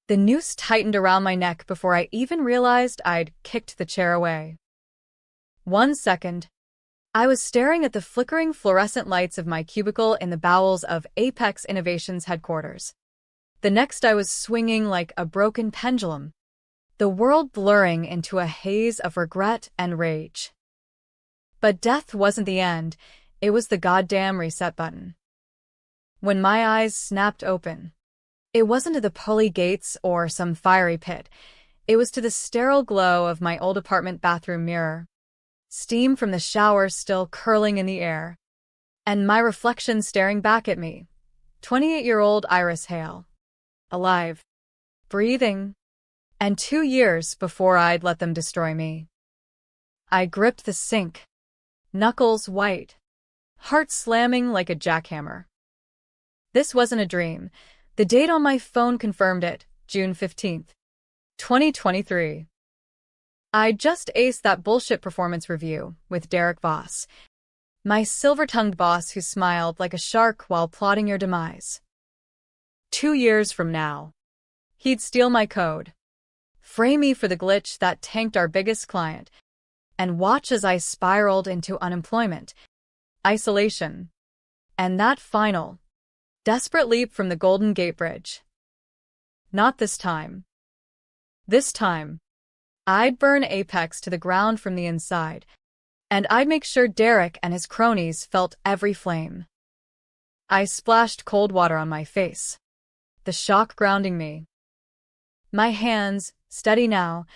The noose tightened around my neck before I even realized I'd kicked the chair away. 1 second. I was staring at the flickering fluorescent lights of my cubicle in the bowels of Apex Innovations headquarters. The next I was swinging like a broken pendulum, the world blurring into a haze of regret and rage. But death wasn't the end, it was the goddamn reset button. When my eyes snapped open, it wasn't to the pearly gates or some fiery pit. It was to the sterile glow of my old apartment bathroom mirror, steam from the shower still curling in the air, and my reflection staring back at me, 28-year-old Iris Hale. Alive, breathing, and 2 years before I'd let them destroy me. I gripped the sink, knuckles white, heart slamming like a jackhammer. This wasn't a dream. The date on my phone confirmed it, June 15th, 2023. I'd just aced that bullshit performance review with Derek Voss, my silver-tongued boss who smiled like a shark while plotting your demise. 2 years from now, he'd steal my code, frame me for the glitch that tanked our biggest client, and watch as I spiraled into unemployment, isolation, and that final, desperate leap from the Golden Gate Bridge. Not this time. This time, I'd burn Apex to the ground from the inside, and I'd make sure Derek and his cronies felt every flame. I splashed cold water on my face, the shock grounding me. My hands, steady now,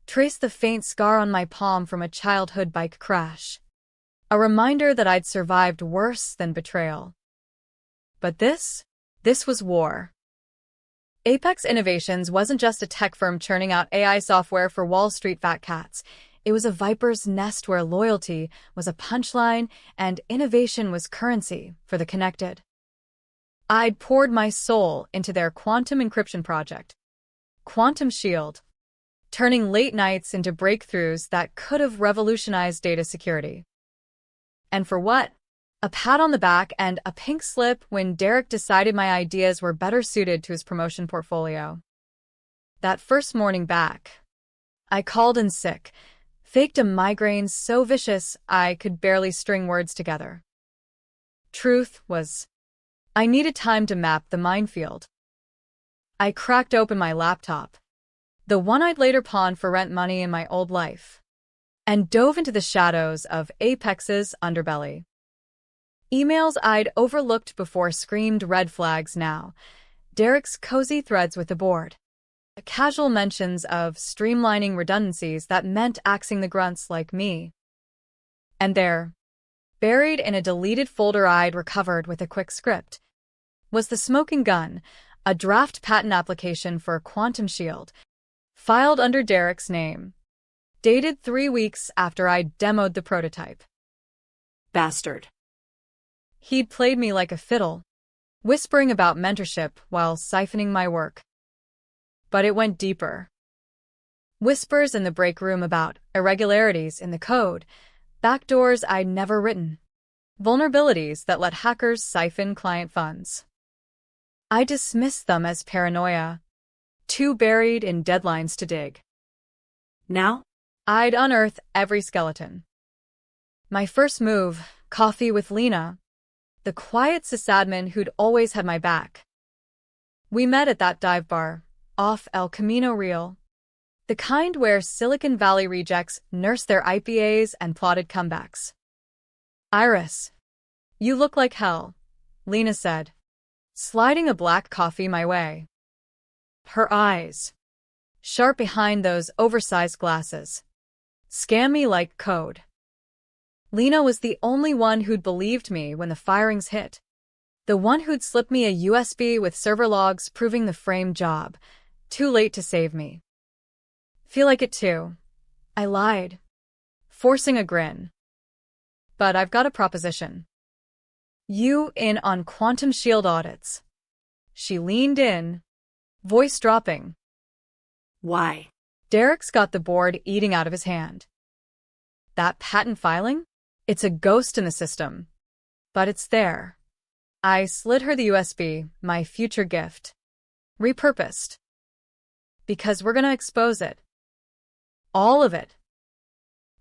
traced the faint scar on my palm from a childhood bike crash, a reminder that I'd survived worse than betrayal. But this was war. Apex Innovations wasn't just a tech firm churning out AI software for Wall Street fat cats. It was a viper's nest where loyalty was a punchline and innovation was currency for the connected. I'd poured my soul into their quantum encryption project, Quantum Shield, turning late nights into breakthroughs that could have revolutionized data security. And for what? A pat on the back and a pink slip when Derek decided my ideas were better suited to his promotion portfolio. That first morning back, I called in sick, faked a migraine so vicious I could barely string words together. Truth was, I needed time to map the minefield. I cracked open my laptop, the one I'd later pawn for rent money in my old life, and dove into the shadows of Apex's underbelly. Emails I'd overlooked before screamed red flags now. Derek's cozy threads with the board. Casual mentions of streamlining redundancies that meant axing the grunts like me. And there, buried in a deleted folder I'd recovered with a quick script, was the smoking gun, a draft patent application for Quantum Shield, filed under Derek's name, dated 3 weeks after I'd demoed the prototype. Bastard. He'd played me like a fiddle, whispering about mentorship while siphoning my work. But it went deeper. Whispers in the break room about irregularities in the code, backdoors I'd never written, vulnerabilities that let hackers siphon client funds. I dismissed them as paranoia, too buried in deadlines to dig. Now, I'd unearth every skeleton. My first move, coffee with Lena, the quiet sysadmin who'd always had my back. We met at that dive bar, off El Camino Real, the kind where Silicon Valley rejects nursed their IPAs and plotted comebacks. Iris, you look like hell, Lena said, sliding a black coffee my way. Her eyes, sharp behind those oversized glasses, scanned me like code. Lena was the only one who'd believed me when the firings hit. The one who'd slipped me a USB with server logs proving the frame job. Too late to save me. Feel like it too. I lied, forcing a grin. But I've got a proposition. You in on Quantum Shield audits. She leaned in, voice dropping. Why? Derek's got the board eating out of his hand. That patent filing? It's a ghost in the system. But it's there. I slid her the USB, my future gift. Repurposed. Because we're gonna expose it. All of it.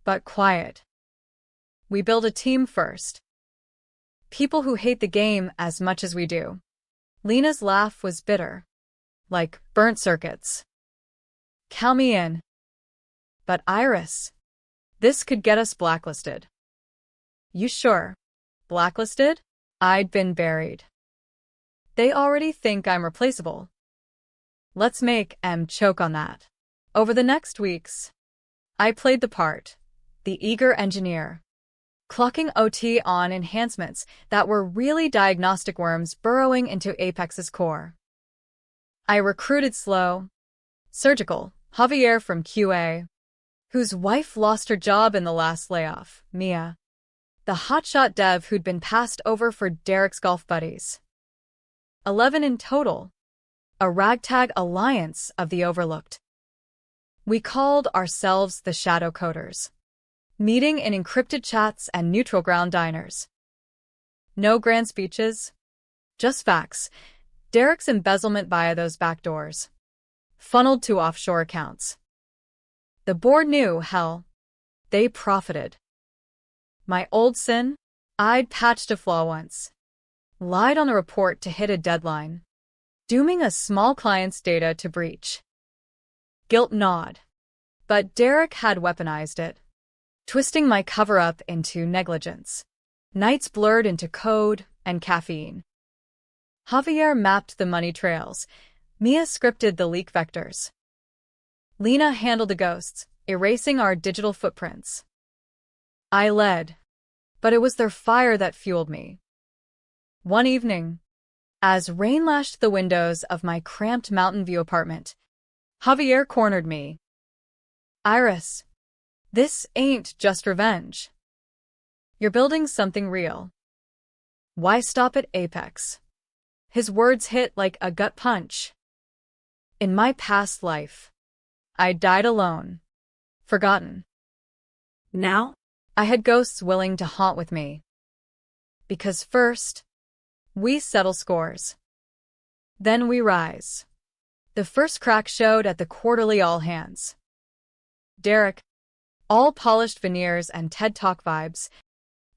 But quiet. We build a team first. People who hate the game as much as we do. Lena's laugh was bitter. Like burnt circuits. Count me in. But Iris, this could get us blacklisted. You sure? Blacklisted? I'd been buried. They already think I'm replaceable. Let's make M choke on that. Over the next weeks, I played the part, the eager engineer, clocking OT on enhancements that were really diagnostic worms burrowing into Apex's core. I recruited slow, surgical, Javier from QA, whose wife lost her job in the last layoff, Mia, the hotshot dev who'd been passed over for Derek's golf buddies. 11 in total, a ragtag alliance of the overlooked. We called ourselves the Shadow Coders, meeting in encrypted chats and neutral ground diners. No grand speeches, just facts. Derek's embezzlement via those back doors, funneled to offshore accounts. The board knew, hell, they profited. My old sin? I'd patched a flaw once, lied on a report to hit a deadline, dooming a small client's data to breach. Guilt gnawed, but Derek had weaponized it, twisting my cover-up into negligence. Nights blurred into code and caffeine. Javier mapped the money trails. Mia scripted the leak vectors. Lena handled the ghosts, erasing our digital footprints. I led, but it was their fire that fueled me. One evening, as rain lashed the windows of my cramped Mountain View apartment, Javier cornered me. Iris, this ain't just revenge. You're building something real. Why stop at Apex? His words hit like a gut punch. In my past life, I died alone, forgotten. Now, I had ghosts willing to haunt with me. Because first, we settle scores. Then we rise. The first crack showed at the quarterly all-hands. Derek, all polished veneers and TED Talk vibes,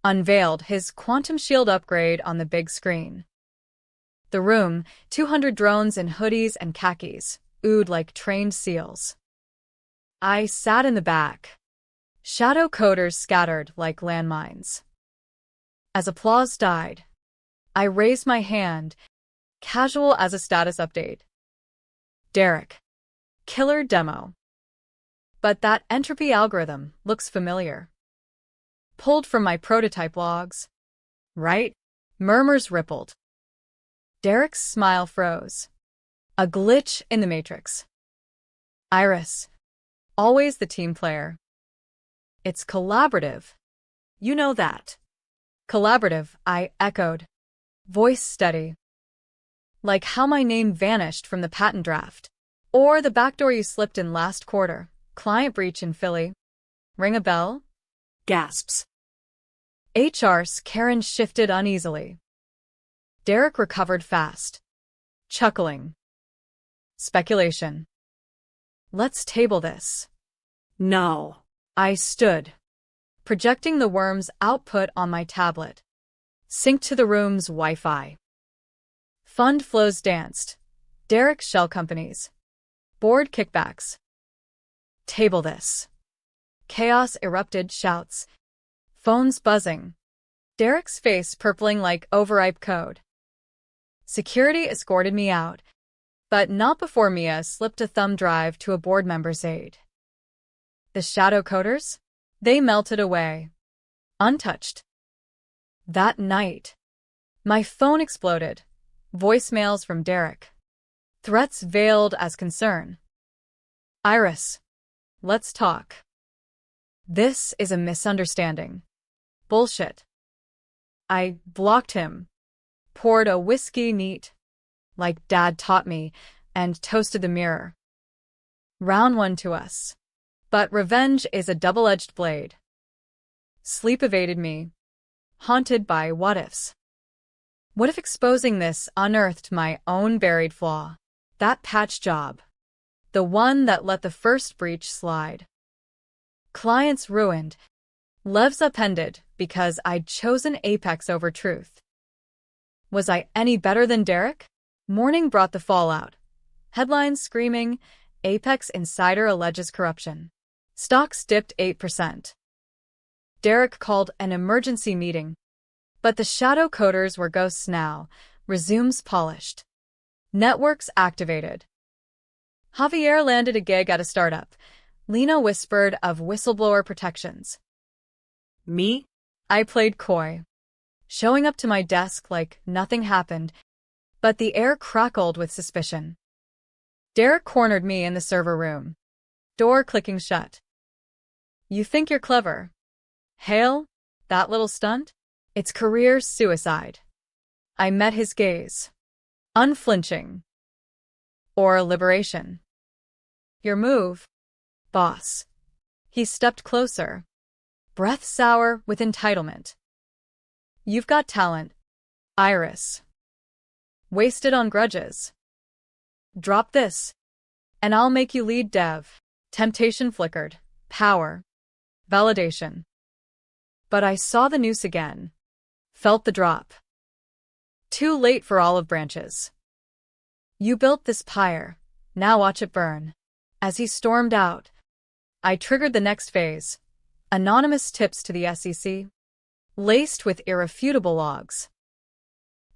unveiled his quantum shield upgrade on the big screen. The room, 200 drones in hoodies and khakis, oohed like trained seals. I sat in the back. Shadow coders scattered like landmines. As applause died, I raised my hand, casual as a status update. Derek. Killer demo. But that entropy algorithm looks familiar. Pulled from my prototype logs. Right? Murmurs rippled. Derek's smile froze. A glitch in the matrix. Iris. Always the team player. It's collaborative. You know that. Collaborative, I echoed. Voice steady. Like how my name vanished from the patent draft. Or the backdoor you slipped in last quarter. Client breach in Philly. Ring a bell? Gasps. HR's Karen shifted uneasily. Derek recovered fast. Chuckling. Speculation. Let's table this. No. I stood, projecting the worm's output on my tablet. Synced to the room's Wi-Fi. Fund flows danced. Derek's shell companies. Board kickbacks. Table this. Chaos erupted, shouts. Phones buzzing. Derek's face purpling like overripe code. Security escorted me out, but not before Mia slipped a thumb drive to a board member's aide. The shadow coders? They melted away. Untouched. That night, my phone exploded. Voicemails from Derek. Threats veiled as concern. Iris, let's talk. This is a misunderstanding. Bullshit. I blocked him, poured a whiskey neat, like Dad taught me, and toasted the mirror. Round one to us. But revenge is a double-edged blade. Sleep evaded me, haunted by what-ifs. What if exposing this unearthed my own buried flaw? That patch job. The one that let the first breach slide. Clients ruined. Lives upended because I'd chosen Apex over truth. Was I any better than Derek? Morning brought the fallout. Headlines screaming, Apex insider alleges corruption. Stocks dipped 8%. Derek called an emergency meeting. But the shadow coders were ghosts now. Resumes polished. Networks activated. Javier landed a gig at a startup. Lena whispered of whistleblower protections. Me? I played coy, showing up to my desk like nothing happened, but the air crackled with suspicion. Derek cornered me in the server room, door clicking shut. You think you're clever? Hail, that little stunt? It's career suicide. I met his gaze. Unflinching. Or liberation. Your move, boss. He stepped closer, breath sour with entitlement. You've got talent, Iris. Wasted on grudges. Drop this, and I'll make you lead dev. Temptation flickered. Power. Validation. But I saw the noose again. Felt the drop. Too late for olive branches. You built this pyre. Now watch it burn. As he stormed out, I triggered the next phase. Anonymous tips to the SEC, laced with irrefutable logs.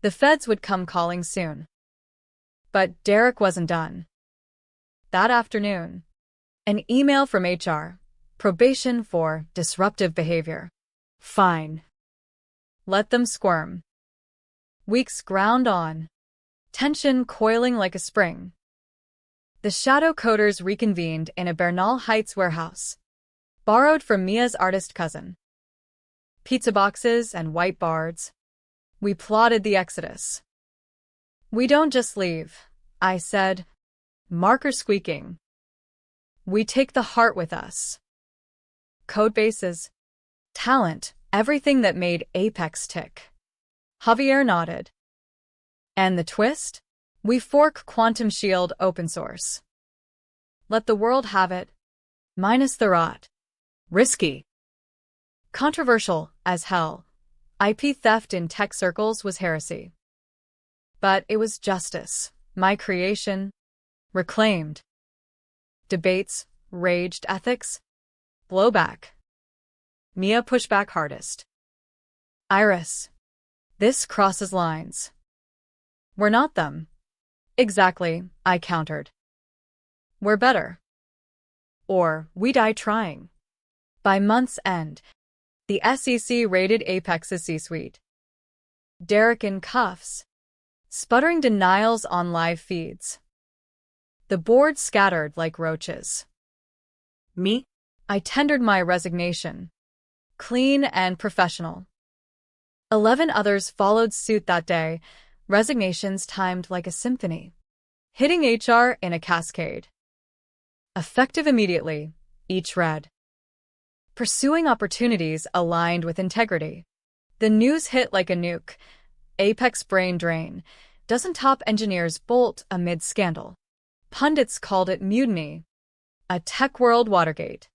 The feds would come calling soon. But Derek wasn't done. That afternoon, an email from HR, probation for disruptive behavior. Fine. Let them squirm. Weeks ground on, tension coiling like a spring. The shadow coders reconvened in a Bernal Heights warehouse, borrowed from Mia's artist cousin. Pizza boxes and whiteboards. We plotted the exodus. We don't just leave, I said, marker squeaking. We take the heart with us. Codebases, talent, everything that made Apex tick. Javier nodded. And the twist? We fork Quantum Shield open source. Let the world have it, minus the rot. Risky. Controversial as hell. IP theft in tech circles was heresy. But it was justice, my creation, reclaimed. Debates, raged ethics, blowback. Mia pushed back hardest. Iris, this crosses lines. We're not them. Exactly, I countered. We're better. Or we die trying. By month's end, the SEC raided Apex's C-suite. Derek in cuffs, sputtering denials on live feeds. The board scattered like roaches. Me? I tendered my resignation, clean and professional. 11 others followed suit that day, resignations timed like a symphony, hitting HR in a cascade. Effective immediately, each read. Pursuing opportunities aligned with integrity. The news hit like a nuke. Apex brain drain. Dozen top engineers bolt amid scandal. Pundits called it mutiny. A tech world Watergate.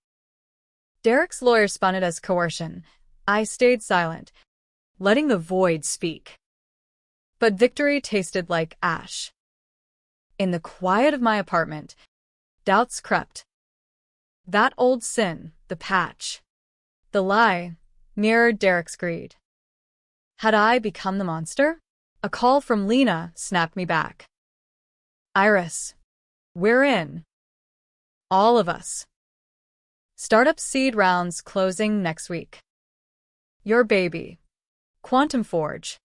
Derek's lawyer spun it as coercion. I stayed silent, letting the void speak. But victory tasted like ash. In the quiet of my apartment, doubts crept. That old sin, the patch, the lie, mirrored Derek's greed. Had I become the monster? A call from Lena snapped me back. Iris, we're in. All of us. Startup seed rounds closing next week. Your baby. Quantum Forge.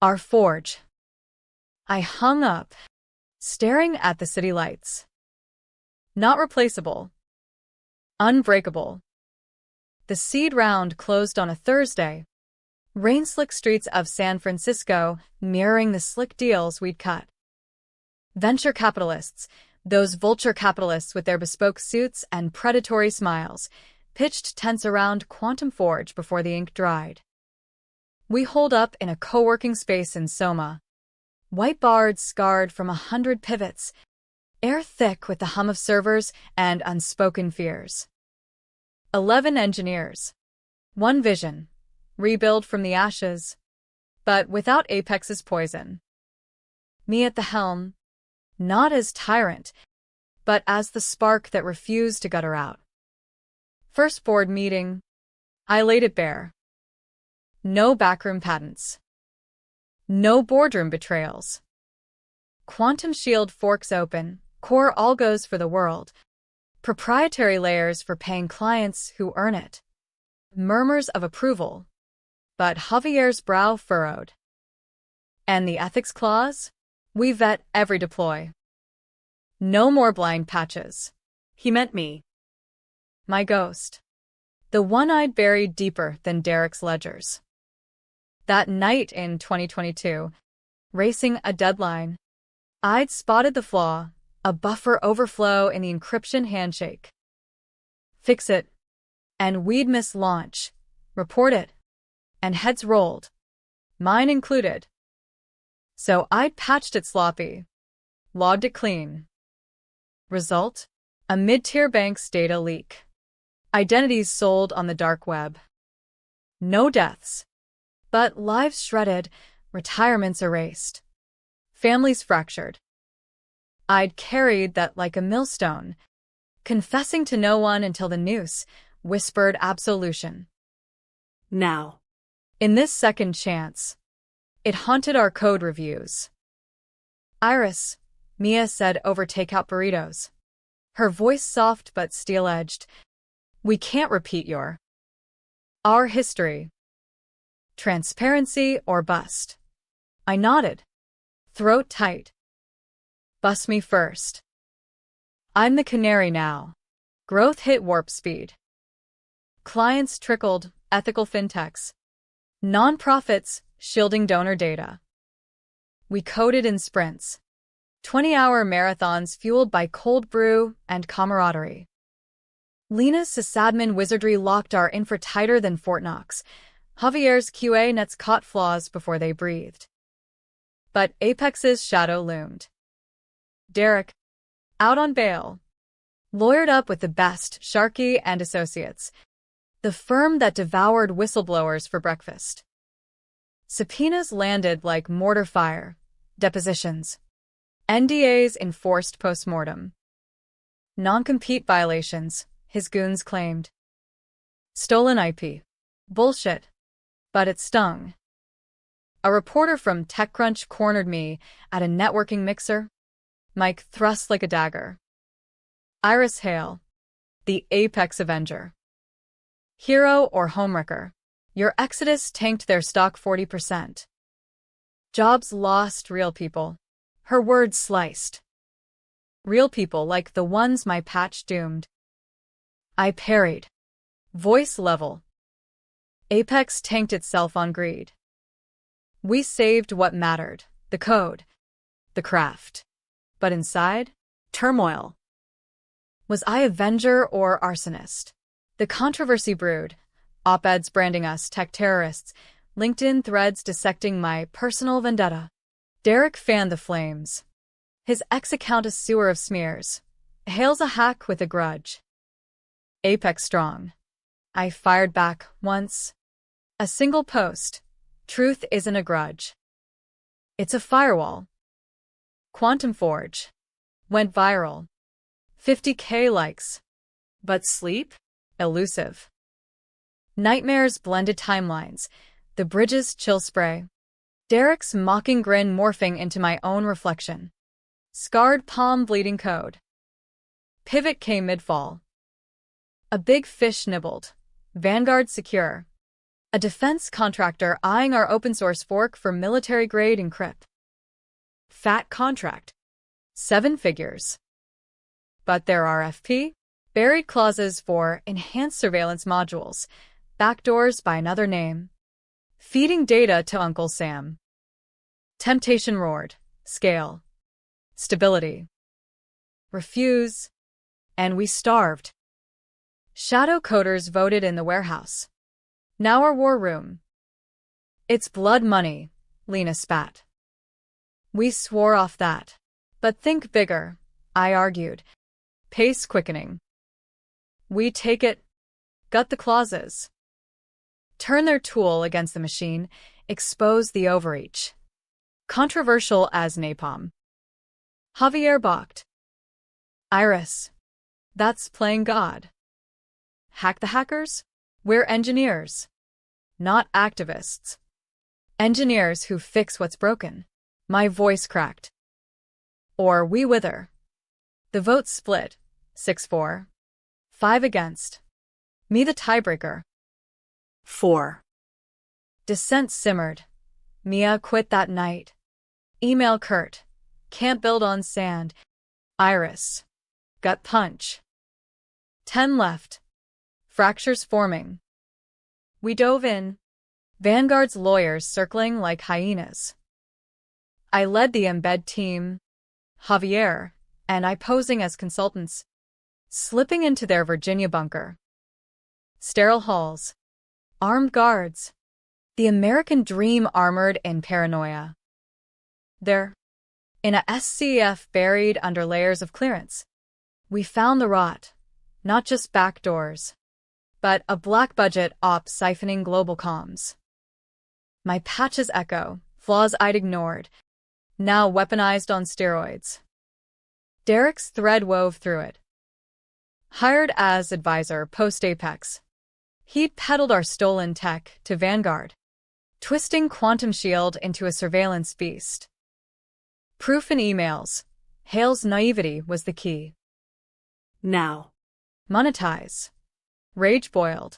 Our forge. I hung up, staring at the city lights. Not replaceable. Unbreakable. The seed round closed on a Thursday. Rain-slick streets of San Francisco mirroring the slick deals we'd cut. Venture capitalists, those vulture capitalists with their bespoke suits and predatory smiles, pitched tents around Quantum Forge before the ink dried. We holed up in a co-working space in Soma. Whiteboards scarred from 100 pivots, air thick with the hum of servers and unspoken fears. 11 engineers. One vision. Rebuild from the ashes. But without Apex's poison. Me at the helm. Not as tyrant, but as the spark that refused to gutter out. First board meeting. I laid it bare. No backroom patents. No boardroom betrayals. Quantum shield forks open, core algos for the world. Proprietary layers for paying clients who earn it. Murmurs of approval. But Javier's brow furrowed. And the ethics clause? We vet every deploy. No more blind patches. He meant me. My ghost. The one I'd buried deeper than Derek's ledgers. That night in 2022, racing a deadline, I'd spotted the flaw, a buffer overflow in the encryption handshake. Fix it, and we'd miss launch. Report it, and heads rolled, mine included. So I'd patched it sloppy, logged it clean. Result? A mid-tier bank's data leak. Identities sold on the dark web. No deaths, but lives shredded, retirements erased, families fractured. I'd carried that like a millstone, confessing to no one until the noose whispered absolution. Now. In this second chance, it haunted our code reviews. Iris, Mia said over takeout burritos. Her voice soft but steel-edged. We can't repeat our history. Transparency or bust. I nodded, throat tight. Bust me first. I'm the canary now. Growth hit warp speed. Clients trickled, ethical fintechs. Nonprofits shielding donor data. We coded in sprints. 20-hour marathons fueled by cold brew and camaraderie. Lena's sysadmin wizardry locked our infra tighter than Fort Knox. Javier's QA nets caught flaws before they breathed. But Apex's shadow loomed. Derek, out on bail, lawyered up with the best, Sharkey and Associates, the firm that devoured whistleblowers for breakfast. Subpoenas landed like mortar fire, depositions, NDAs enforced postmortem. Non-compete violations, his goons claimed. Stolen IP. Bullshit. But it stung. A reporter from TechCrunch cornered me at a networking mixer. Mike thrust like a dagger. Iris Hale, the Apex Avenger. Hero or homewrecker, your exodus tanked their stock 40%. Jobs lost, real people. Her words sliced. Real people like the ones my patch doomed. I parried. Voice level. Apex tanked itself on greed. We saved what mattered, the code, the craft. But inside, turmoil. Was I Avenger or arsonist? The controversy brewed, op-eds branding us tech terrorists, LinkedIn threads dissecting my personal vendetta. Derek fanned the flames. His ex-account a sewer of smears. Hale's a hack with a grudge. Apex strong. I fired back once. A single post. Truth isn't a grudge. It's a firewall. Quantum Forge. Went viral. 50K likes. But sleep? Elusive. Nightmares blended timelines. The bridges chill spray. Derek's mocking grin morphing into my own reflection. Scarred palm bleeding code. Pivot came mid-fall. A big fish nibbled. Vanguard secure. A defense contractor eyeing our open-source fork for military-grade encrypt. Fat contract. 7 figures. But there are FP, buried clauses for enhanced surveillance modules, backdoors by another name. Feeding data to Uncle Sam. Temptation roared. Scale. Stability. Refuse. And we starved. Shadow coders voted in the warehouse. Now our war room. It's blood money, Lena spat. We swore off that. But think bigger, I argued, pace quickening. We take it, gut the clauses. Turn their tool against the machine, expose the overreach. Controversial as napalm. Javier balked. Iris. That's playing God. Hack the hackers? We're engineers. Not activists. Engineers who fix what's broken. My voice cracked. Or we wither. The vote split, 6-4. 5 against. Me the tiebreaker. 4. Dissent simmered. Mia quit that night. Email Kurt. Can't build on sand. Iris. Gut punch. 10 left. Fractures forming. We dove in. Vanguard's lawyers circling like hyenas. I led the embed team, Javier, and I posing as consultants, slipping into their Virginia bunker. Sterile halls. Armed guards. The American dream armored in paranoia. There, in a SCF buried under layers of clearance, we found the rot, not just back doors, but a black-budget op siphoning global comms. My patches echo, flaws I'd ignored, now weaponized on steroids. Derek's thread wove through it. Hired as advisor post-Apex, he'd peddled our stolen tech to Vanguard, twisting Quantum Shield into a surveillance beast. Proof in emails. Hale's naivety was the key. Now. Monetize. Rage boiled.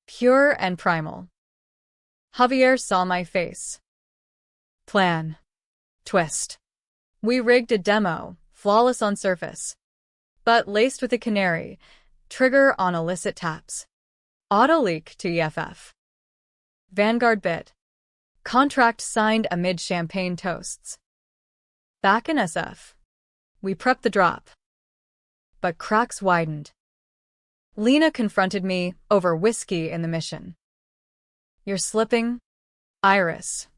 Pure and primal. Javier saw my face. Plan. Twist. We rigged a demo, flawless on surface, but laced with a canary, trigger on illicit taps. Auto leak to EFF. Vanguard bit. Contract signed amid champagne toasts. Back in SF. We prepped the drop. But cracks widened. Lena confronted me over whiskey in the mission. You're slipping, Iris.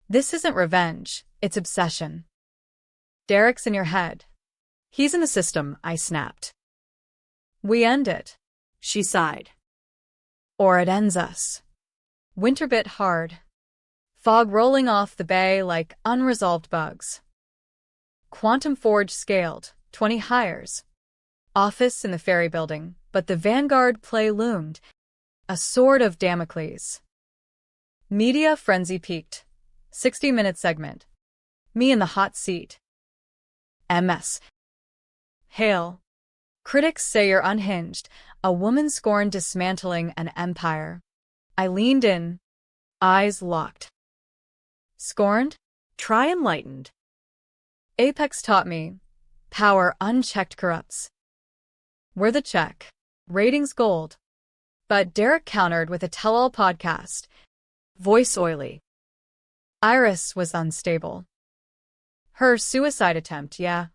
This isn't revenge, it's obsession. Derek's in your head. He's in the system, I snapped. We end it, She sighed. or it ends us. Winter bit hard. Fog rolling off the bay like unresolved bugs. Quantum Forge scaled, 20 hires. Office in the ferry building, but the Vanguard play loomed. A sword of Damocles. Media frenzy peaked. 60-minute segment. Me in the hot seat. MS. Hale. Critics say you're unhinged. A woman scorned dismantling an empire. I leaned in. Eyes locked. Scorned? Try enlightened. Apex taught me. Power unchecked corrupts. We're the check. Ratings gold. But Derek countered with a tell-all podcast. Voice oily. Iris was unstable. Her suicide attempt, yeah.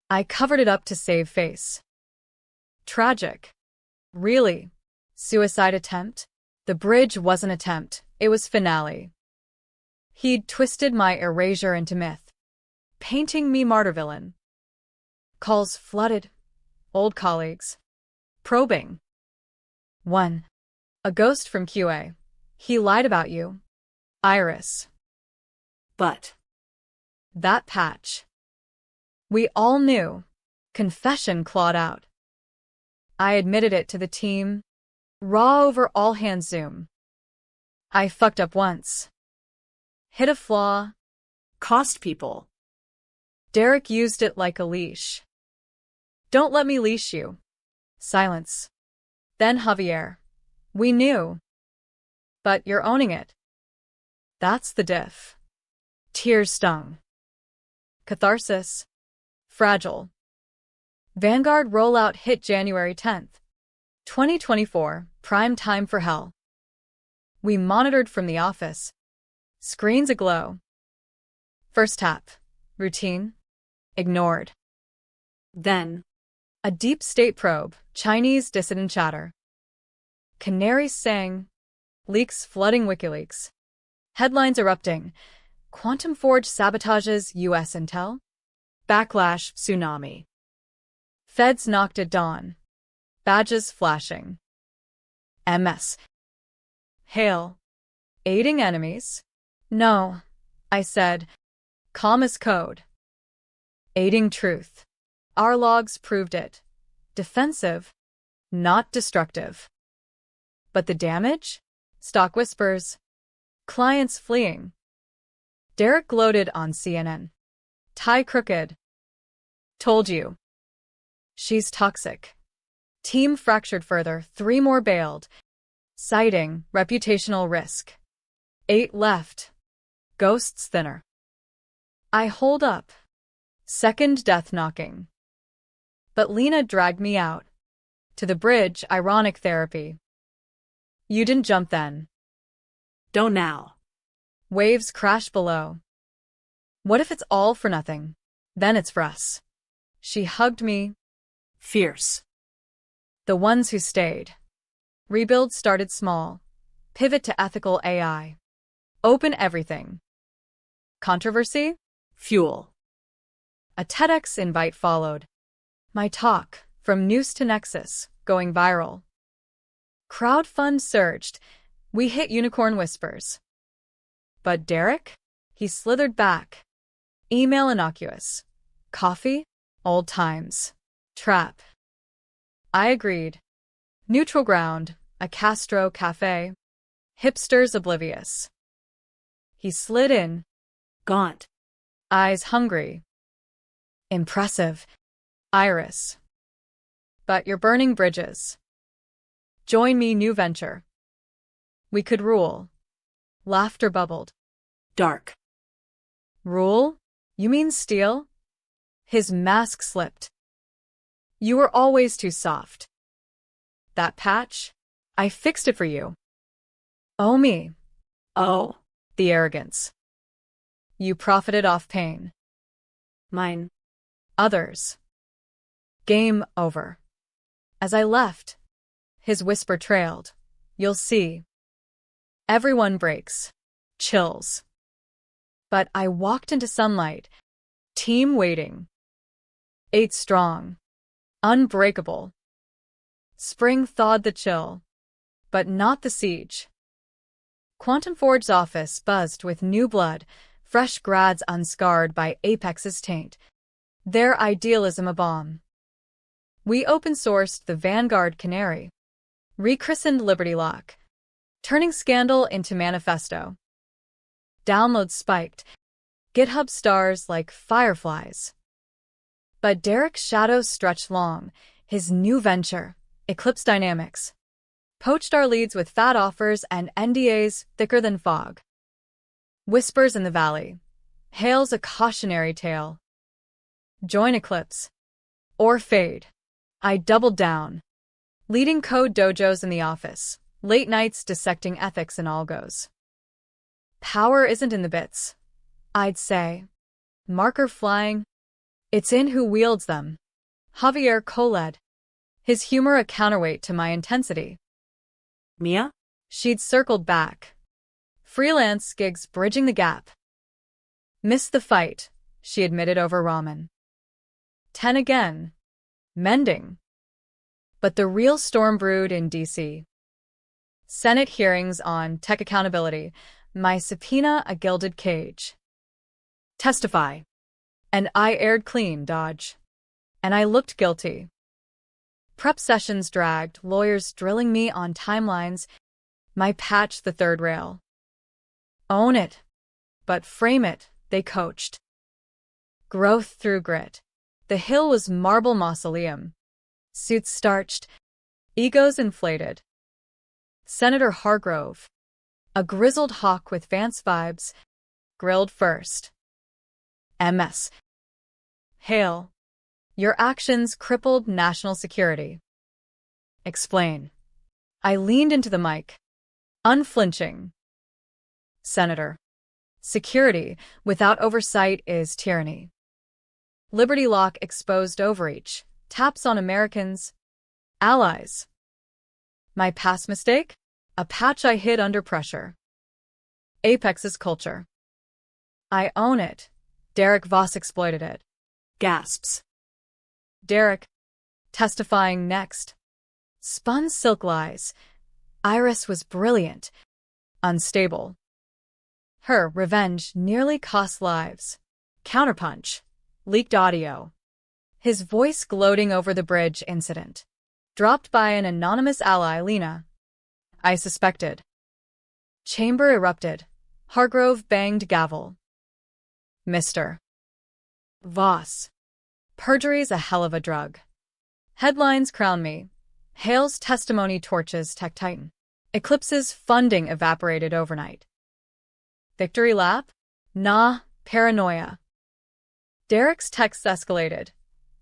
I covered it up to save face. Tragic. Really? Suicide attempt? The bridge wasn't attempt, it was finale. He'd twisted my erasure into myth, painting me martyr villain. Calls flooded. Old colleagues. Probing. 1. A ghost from QA. He lied about you. Iris. But. That patch. We all knew. Confession clawed out. I admitted it to the team. Raw over all hands Zoom. I fucked up once. Hit a flaw. Cost people. Derek used it like a leash. Don't let me leash you. Silence. Then Javier. We knew. But you're owning it. That's the diff. Tears stung. Catharsis. Fragile. Vanguard rollout hit January 10th. 2024, prime time for hell. We monitored from the office. Screens aglow. First tap. Routine. Ignored. Then. A deep state probe. Chinese dissident chatter. Canaries sang. Leaks flooding WikiLeaks. Headlines erupting. Quantum Forge sabotages U.S. intel? Backlash tsunami. Feds knocked at dawn. Badges flashing. MS. Hail. Aiding enemies? No, I said. Calm as code. Aiding truth. Our logs proved it. Defensive, not destructive. But the damage? Stock whispers. Clients fleeing. Derek gloated on CNN. Tie crooked. Told you. She's toxic. Team fractured further, 3 more bailed. Citing reputational risk. 8 left. Ghosts thinner. I hold up. Second death knocking. But Lena dragged me out. To the bridge, ironic therapy. You didn't jump then. Don't now. Waves crash below. What if it's all for nothing? Then it's for us. She hugged me. Fierce. The ones who stayed. Rebuild started small. Pivot to ethical AI. Open everything. Controversy? Fuel. A TEDx invite followed. My talk, from Noose to Nexus, going viral. Crowdfund surged. We hit unicorn whispers. But Derek? He slithered back. Email innocuous. Coffee? Old times. Trap. I agreed. Neutral ground, a Castro cafe. Hipsters oblivious. He slid in. Gaunt. Eyes hungry. Impressive. Iris. But you're burning bridges. Join me, new venture. We could rule. Laughter bubbled. Dark. Rule? You mean steal? His mask slipped. You were always too soft. That patch? I fixed it for you. Oh me. Oh. The arrogance. You profited off pain. Mine. Others. Game over. As I left, his whisper trailed. You'll see. Everyone breaks. Chills. But I walked into sunlight. Team waiting. 8 strong. Unbreakable. Spring thawed the chill. But not the siege. Quantum Forge's office buzzed with new blood, fresh grads unscarred by Apex's taint. Their idealism a bomb. We open-sourced the Vanguard Canary. Rechristened Liberty Lock. Turning scandal into manifesto. Downloads spiked. GitHub stars like fireflies. But Derek's shadows stretched long. His new venture, Eclipse Dynamics, poached our leads with fat offers and NDAs thicker than fog. Whispers in the valley. Hails a cautionary tale. Join Eclipse. Or fade. I doubled down. Leading code dojos in the office. Late nights dissecting ethics and algos. Power isn't in the bits, I'd say. Marker flying. It's in who wields them. Javier co-led. His humor a counterweight to my intensity. Mia? She'd circled back. Freelance gigs bridging the gap. Missed the fight, she admitted over ramen. 10 again. Mending. But the real storm brewed in D.C. Senate hearings on tech accountability. My subpoena a gilded cage. Testify. And I aired clean, Dodge. And I looked guilty. Prep sessions dragged, lawyers drilling me on timelines. My patch the third rail. Own it. But frame it, they coached. Growth through grit. The Hill was marble mausoleum. Suits starched. Egos inflated. Senator Hargrove. A grizzled hawk with Vance vibes. Grilled first. MS. Hail. Your actions crippled national security. Explain. I leaned into the mic. Unflinching. Senator. Security without oversight is tyranny. Liberty Lock exposed overreach. Taps on Americans. Allies. My past mistake? A patch I hid under pressure. Apex's culture. I own it. Derek Voss exploited it. Gasps. Derek, testifying next. Spun silk lies. Iris was brilliant, unstable. Her revenge nearly cost lives. Counterpunch. Leaked audio. His voice gloating over the bridge incident. Dropped by an anonymous ally, Lena. I suspected. Chamber erupted. Hargrove banged gavel. Mr. Voss. Perjury's a hell of a drug. Headlines crown me. Hale's testimony torches Tech Titan. Eclipse's funding evaporated overnight. Victory lap? Nah, paranoia. Derek's texts escalated.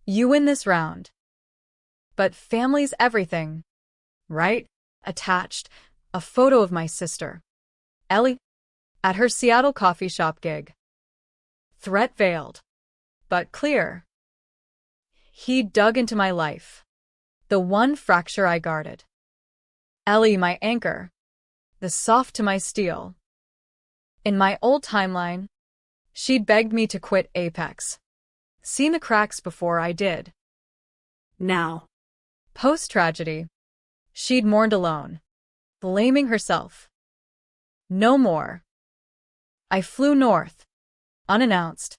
You win this round. But family's everything. Right? Attached. A photo of my sister. Ellie. At her Seattle coffee shop gig. Threat veiled. But clear. He dug into my life. The one fracture I guarded. Ellie, my anchor. The soft to my steel. In my old timeline, she'd begged me to quit Apex. Seen the cracks before I did. Now. Post-tragedy, she'd mourned alone, blaming herself. No more. I flew north, unannounced,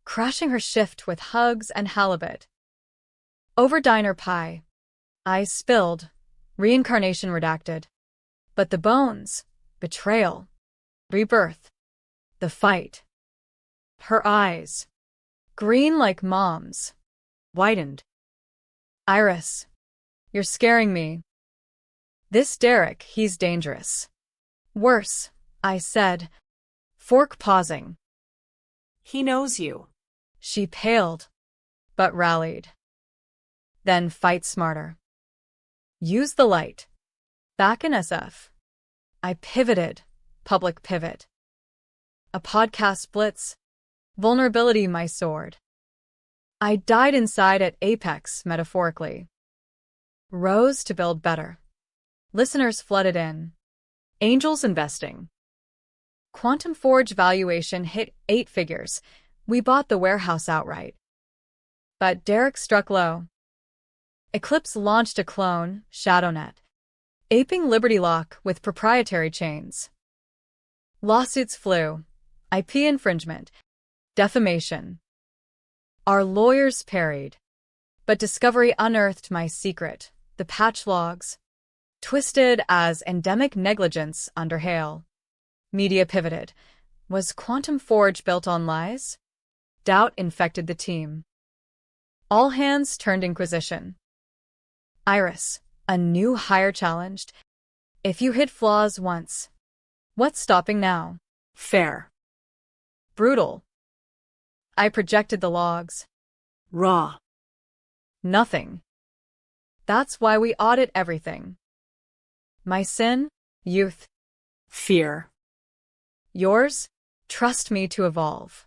crashing her shift with hugs and halibut. Over diner pie, I spilled, reincarnation redacted. But the bones, betrayal, rebirth, the fight. Her eyes, green like Mom's, widened. Iris, you're scaring me. This Derek, he's dangerous. Worse, I said, fork pausing. He knows you. She paled, but rallied. Then fight smarter. Use the light. Back in SF. I pivoted, public pivot. A podcast blitz. Vulnerability my sword. I died inside at Apex, metaphorically. Rose to build better. Listeners flooded in. Angels investing. Quantum Forge valuation hit 8 figures. We bought the warehouse outright. But Derek struck low. Eclipse launched a clone, ShadowNet, aping Liberty Lock with proprietary chains. Lawsuits flew. IP infringement. Defamation. Our lawyers parried. But discovery unearthed my secret, the patch logs. Twisted as endemic negligence under Hale. Media pivoted. Was Quantum Forge built on lies? Doubt infected the team. All hands turned Inquisition. Iris, a new hire challenged. If you hit flaws once, what's stopping now? Fair. Brutal. I projected the logs. Raw. Nothing. That's why we audit everything. My sin? Youth. Fear. Yours? Trust me to evolve.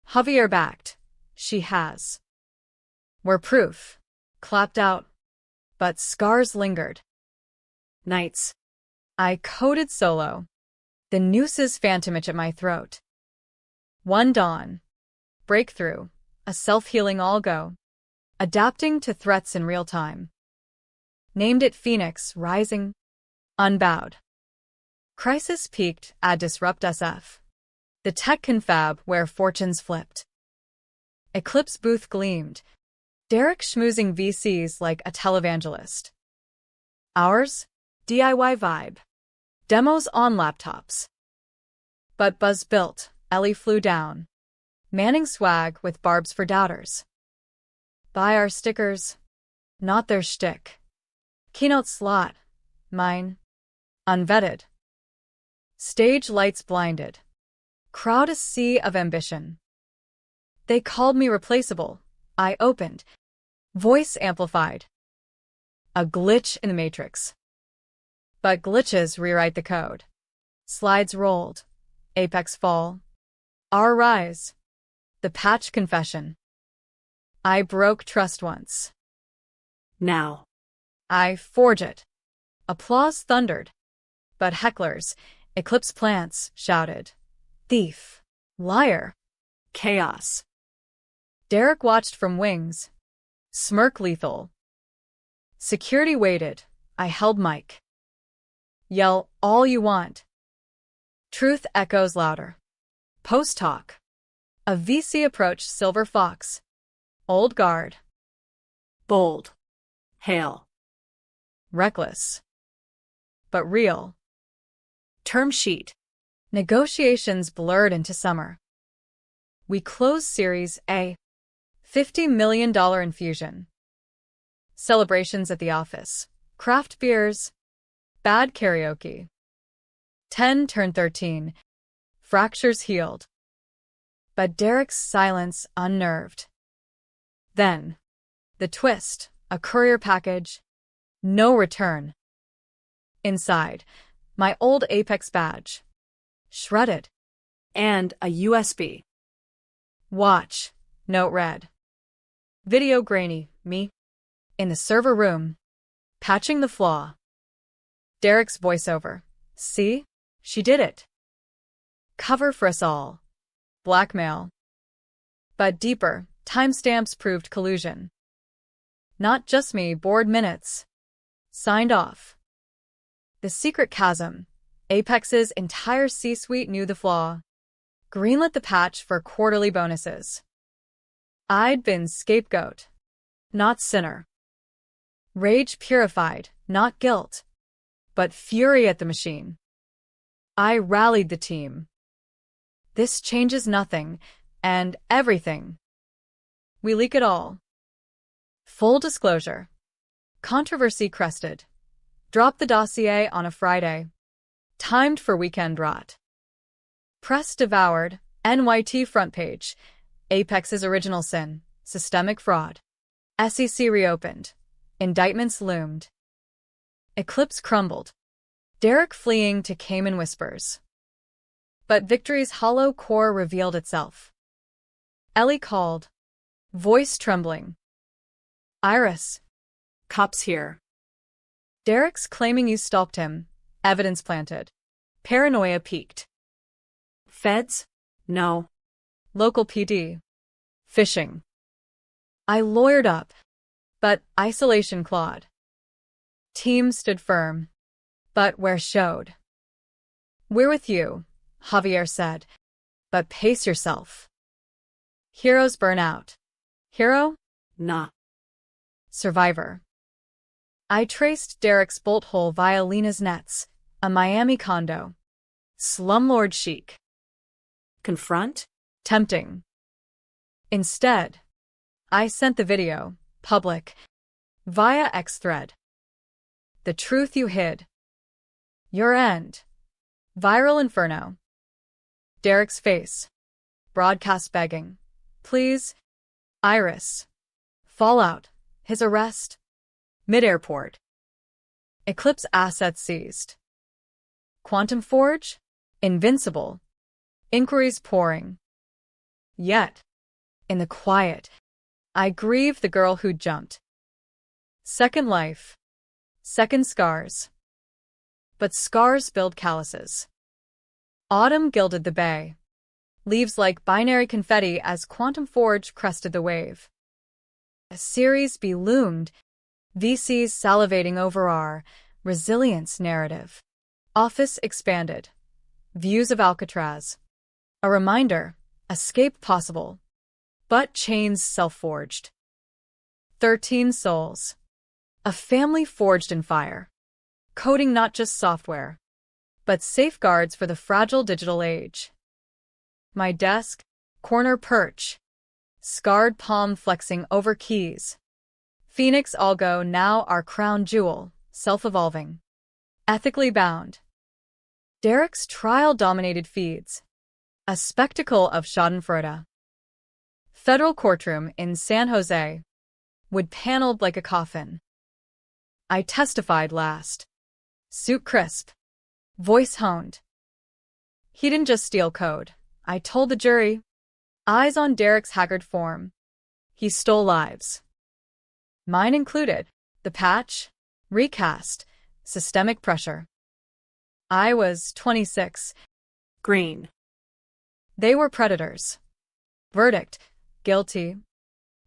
Javier backed. She has. We're proof. Clapped out. But scars lingered. Nights. I coded solo. The nooses phantom itch at my throat. One dawn. Breakthrough. A self-healing algo. Adapting to threats in real time. Named it Phoenix, rising. Unbowed. Crisis peaked at Disrupt SF. The tech confab where fortunes flipped. Eclipse booth gleamed. Derek schmoozing VCs like a televangelist. Ours? DIY vibe. Demos on laptops. But Buzz built, Ellie flew down. Manning swag with barbs for doubters. Buy our stickers. Not their shtick. Keynote slot. Mine. Unvetted. Stage lights blinded. Crowd a sea of ambition. They called me replaceable. I opened. Voice amplified. A glitch in the matrix. But glitches rewrite the code. Slides rolled. Apex fall. Our rise. The patch confession. I broke trust once. Now. I forge it. Applause thundered. But hecklers, Eclipse plants, shouted. Thief. Liar. Chaos. Derek watched from wings. Smirk lethal. Security waited. I held mic. Yell all you want. Truth echoes louder. Post talk. A VC approached Silver Fox. Old guard. Bold. Hail. Reckless. But real. Term sheet. Negotiations blurred into summer. We closed Series A. $50 million infusion. Celebrations at the office. Craft beers. Bad karaoke. 10 turned 13. Fractures healed. But Derek's silence unnerved. Then, the twist, a courier package. No return. Inside, my old Apex badge. Shredded. And a USB. Watch. Note read. Video grainy. Me. In the server room. Patching the flaw. Derek's voiceover. See? She did it. Cover for us all. Blackmail. But deeper, timestamps proved collusion. Not just me, board minutes. Signed off. The secret chasm. Apex's entire C-suite knew the flaw. Greenlit the patch for quarterly bonuses. I'd been scapegoat. Not sinner. Rage purified, not guilt. But fury at the machine. I rallied the team. This changes nothing, and everything. We leak it all. Full disclosure. Controversy crested. Drop the dossier on a Friday. Timed for weekend rot. Press devoured. NYT front page. Apex's original sin. Systemic fraud. SEC reopened. Indictments loomed. Eclipse crumbled. Derek fleeing to Cayman whispers. But victory's hollow core revealed itself. Ellie called. Voice trembling. Iris. Cops here. Derek's claiming you stalked him. Evidence planted. Paranoia peaked. Feds? No. Local PD. Phishing. I lawyered up. But isolation clawed. Team stood firm. But where showed. We're with you, Javier said. But pace yourself. Heroes burn out. Hero? Nah. Survivor. I traced Derek's bolt hole via Lena's nets, a Miami condo. Slumlord chic. Confront? Tempting. Instead, I sent the video, public, via X-thread. The truth you hid. Your end. Viral inferno. Derek's face. Broadcast begging. Please. Iris. Fallout. His arrest. Mid-airport. Eclipse assets seized. Quantum Forge? Invincible. Inquiries pouring. Yet, in the quiet, I grieve the girl who jumped. Second life. Second scars. But scars build calluses. Autumn gilded the bay. Leaves like binary confetti as Quantum Forge crested the wave. A Series B loomed, VCs salivating over our resilience narrative. Office expanded. Views of Alcatraz. A reminder, escape possible. But chains self-forged. 13 souls. A family forged in fire. Coding not just software, but safeguards for the fragile digital age. My desk, corner perch. Scarred palm flexing over keys. Phoenix Algo now our crown jewel, self-evolving. Ethically bound. Derek's trial-dominated feeds. A spectacle of schadenfreude. Federal courtroom in San Jose. Wood paneled like a coffin. I testified last. Suit crisp. Voice honed. He didn't just steal code. I told the jury. Eyes on Derek's haggard form. He stole lives. Mine included. The patch. Recast. Systemic pressure. I was 26. Green. They were predators. Verdict. Guilty.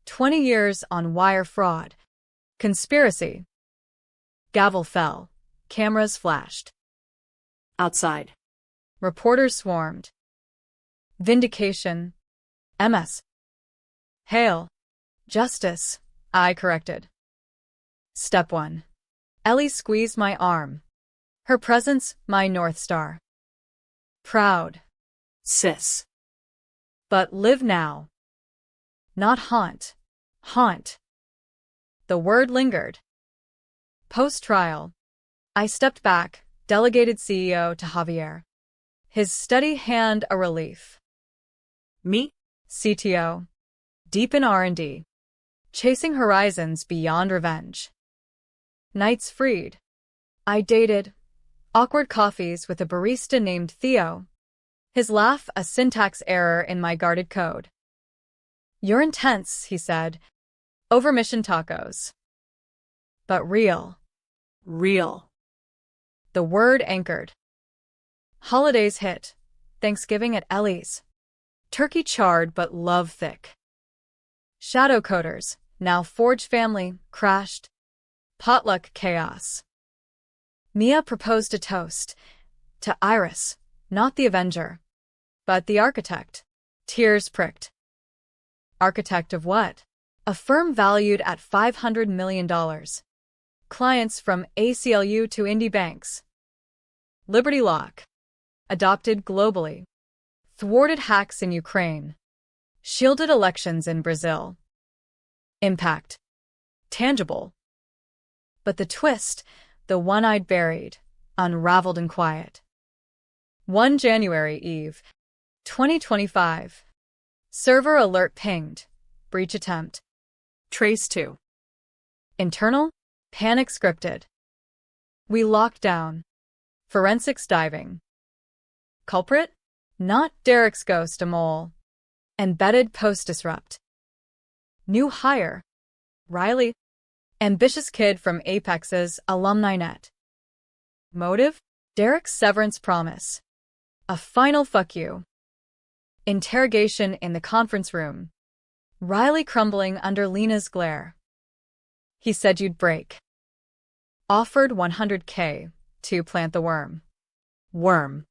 20 years on wire fraud. Conspiracy. Gavel fell. Cameras flashed. Outside. Reporters swarmed. Vindication. MS. Hail. Justice. I corrected. Step 1. Ellie squeezed my arm. Her presence, my North Star. Proud. Sis. But live now. Not haunt. Haunt. The word lingered. Post-trial. I stepped back, delegated CEO to Javier. His steady hand a relief. Me? CTO. Deep in R&D. Chasing horizons beyond revenge. Nights freed. I dated. Awkward coffees with a barista named Theo. His laugh a syntax error in my guarded code. You're intense, he said. Over mission tacos. But real. Real. The word anchored. Holidays hit. Thanksgiving at Ellie's. Turkey charred but love thick. Shadow coders, now Forge family, crashed. Potluck chaos. Mia proposed a toast. To Iris, not the Avenger. But the architect. Tears pricked. Architect of what? A firm valued at $500 million. Clients from ACLU to indie banks. Liberty Lock. Adopted globally. Thwarted hacks in Ukraine. Shielded elections in Brazil. Impact. Tangible. But the twist, the one I'd buried, unraveled in quiet. 1 January Eve, 2025. Server alert pinged. Breach attempt. Trace to. Internal? Panic scripted. We locked down. Forensics diving. Culprit? Not Derek's ghost, a mole. Embedded post-disrupt. New hire. Riley. Ambitious kid from Apex's alumni net. Motive? Derek's severance promise. A final fuck you. Interrogation in the conference room. Riley crumbling under Lena's glare. He said you'd break. Offered $100K to plant the worm. Worm.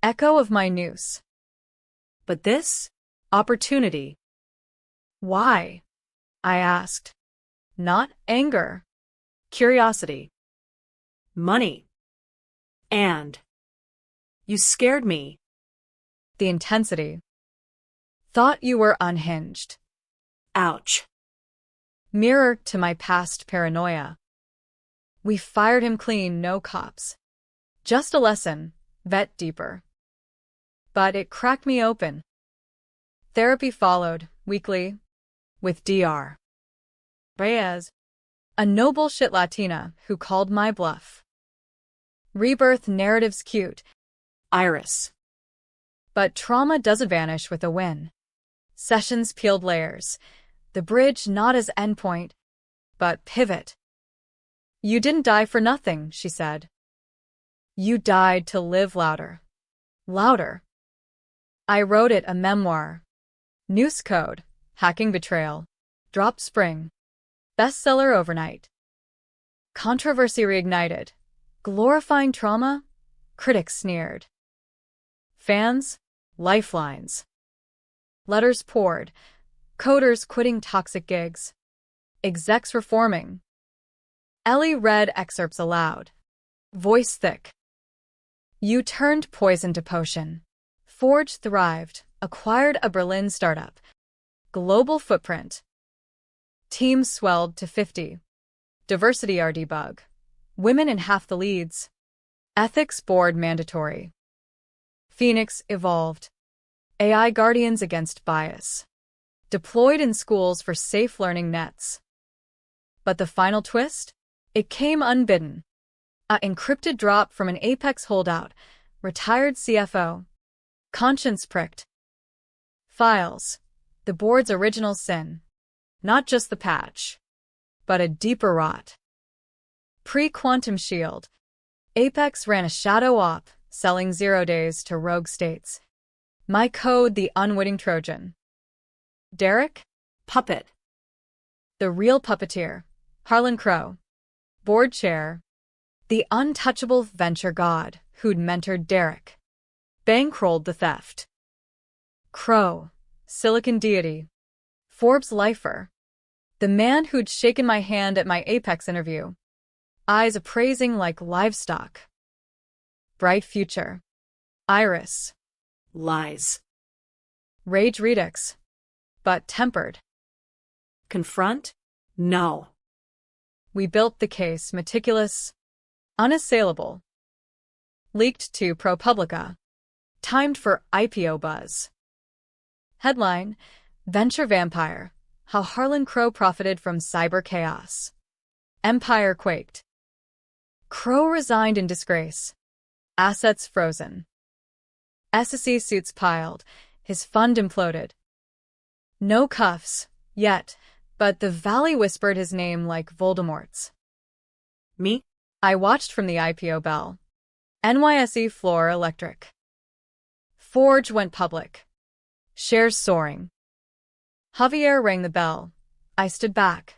Echo of my noose. But this? Opportunity. Why? I asked. Not anger. Curiosity. Money. And. You scared me. The intensity. Thought you were unhinged. Ouch. Mirror to my past paranoia. We fired him clean, no cops. Just a lesson, vet deeper. But it cracked me open. Therapy followed, weekly, with Dr. Reyes, a no bullshit Latina who called my bluff. Rebirth narratives cute. Iris. But trauma doesn't vanish with a win. Sessions peeled layers. The bridge not as endpoint, but pivot. You didn't die for nothing, she said. You died to live louder. Louder. I wrote it a memoir. Noose code, hacking betrayal. Dropped spring. Bestseller overnight. Controversy reignited. Glorifying trauma? Critics sneered. Fans? Lifelines. Letters poured. Coders quitting toxic gigs. Execs reforming. Ellie read excerpts aloud. Voice thick. You turned poison to potion. Forge thrived, acquired a Berlin startup. Global footprint. Teams swelled to 50. Diversity RD bug. Women in half the leads. Ethics board mandatory. Phoenix evolved. AI guardians against bias. Deployed in schools for safe learning nets. But the final twist? It came unbidden. A encrypted drop from an Apex holdout. Retired CFO. Conscience pricked. Files. The board's original sin. Not just the patch, but a deeper rot. Pre-quantum shield. Apex ran a shadow op, selling 0 days to rogue states. My code the unwitting Trojan. Derek? Puppet. The real puppeteer, Harlan Crow. Board chair, the untouchable venture god who'd mentored Derek. Bankrolled the theft. Crow, Silicon deity. Forbes lifer. The man who'd shaken my hand at my Apex interview. Eyes appraising like livestock. Bright future. Iris. Lies. Rage redux. But tempered. Confront? No. We built the case meticulous, unassailable. Leaked to ProPublica. Timed for IPO buzz. Headline: Venture Vampire. How Harlan Crow profited from cyber chaos. Empire quaked. Crow resigned in disgrace. Assets frozen. SEC suits piled. His fund imploded. No cuffs, yet, but the Valley whispered his name like Voldemort's. Me? I watched from the IPO bell. NYSE floor electric. Forge went public. Shares soaring. Javier rang the bell. I stood back.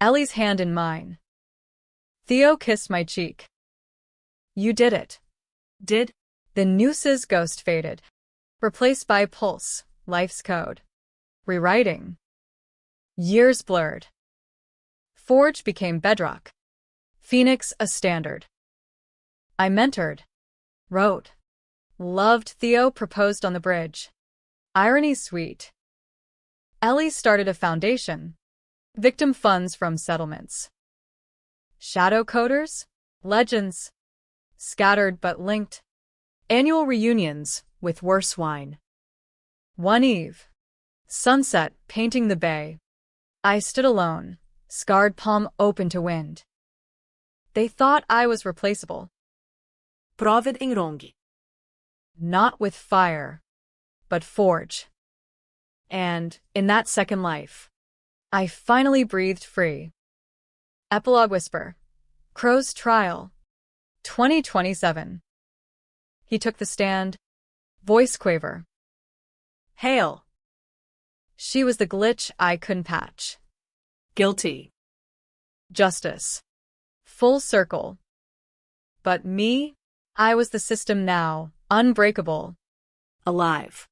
Ellie's hand in mine. Theo kissed my cheek. You did it. Did? The nooses ghost faded. Replaced by pulse, life's code. Rewriting. Years blurred. Forge became bedrock. Phoenix a standard. I mentored. Wrote. Loved Theo proposed on the bridge. Irony sweet. Ellie started a foundation. Victim funds from settlements. Shadow coders? Legends. Scattered but linked. Annual reunions with worse wine. One eve. Sunset painting the bay. I stood alone, scarred palm open to wind. They thought I was replaceable. Provid em Rongi. Not with fire, but forge. And, in that second life, I finally breathed free. Epilogue whisper. Crow's trial. 2027. He took the stand. Voice quaver. Hail. She was the glitch I couldn't patch. Guilty. Justice. Full circle. But me? I was the system now, unbreakable. Alive.